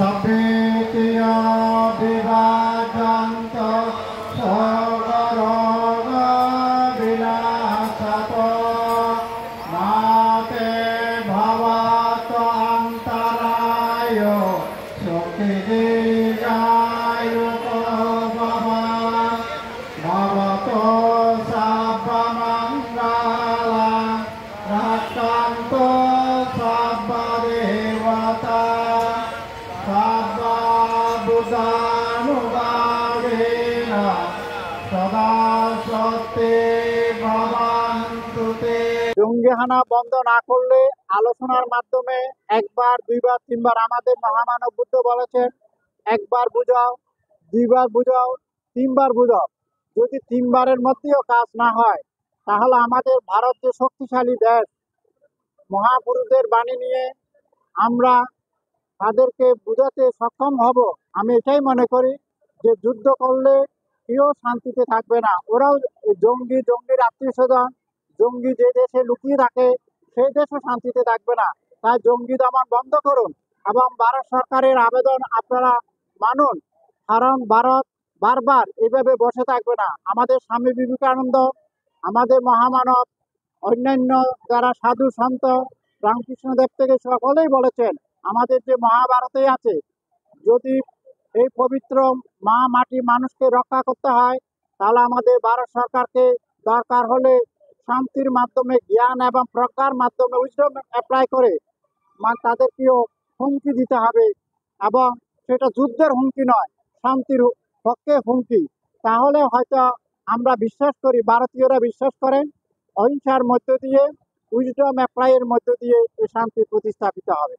सभेतिय विभाजन्त सगरोग विनाशत नाते भवत अन्तराय सुखिदीर्घायुः भवतो सर्वमङ्गलं रक्षन्तु सर्वदेवता सर्वभूतानुभावेन सदा सत्ते भवन्तु ते। জঙ্গিহানা বন্ধ না করলে আলোচনার মাধ্যমে একবার দুইবার তিনবার আমাদের মহামানব বুদ্ধ বলেছেন, একবার বুঝাও, দুইবার বুঝাও, তিনবার বুঝাও। যদি তিনবারের মধ্যেও কাজ না হয় তাহলে আমাদের ভারত যে শক্তিশালী দেশ, মহাপুরুষদের বাণী নিয়ে আমরা তাদেরকে বুঝাতে সক্ষম হব। আমি এটাই মনে করি যে যুদ্ধ করলে কেউ শান্তিতে থাকবে না। ওরাও জঙ্গির আত্মীয় স্বজন, জঙ্গি যে দেশে লুকিয়ে থাকে সেই দেশও শান্তিতে থাকবে না। তাই জঙ্গি দমন বন্ধ করুন এবং ভারত সরকারের আবেদন আপনারা মানুন, কারণ ভারত বারবার এভাবে বসে থাকবে না। আমাদের স্বামী বিবেকানন্দ, আমাদের মহামানব, অন্যান্য যারা সাধু সন্ত রামকৃষ্ণদেব থেকে সকলেই বলেছেন, আমাদের যে মহাভারতে আছে, যদি এই পবিত্র মা মাটি মানুষকে রক্ষা করতে হয় তাহলে আমাদের ভারত সরকারকে দরকার হলে শান্তির মাধ্যমে, জ্ঞান এবং প্রজ্ঞার মাধ্যমে উইজডম অ্যাপ্লাই করে তাদেরকেও হুমকি দিতে হবে, এবং সেটা যুদ্ধের হুমকি নয়, শান্তির পক্ষে হুমকি। তাহলে হয়তো আমরা বিশ্বাস করি, ভারতীয়রা বিশ্বাস করেন, অহিংসার মধ্য দিয়ে, উইজডম অ্যাপ্লাইয়ের মধ্য দিয়ে এই শান্তি প্রতিস্থাপিত হবে।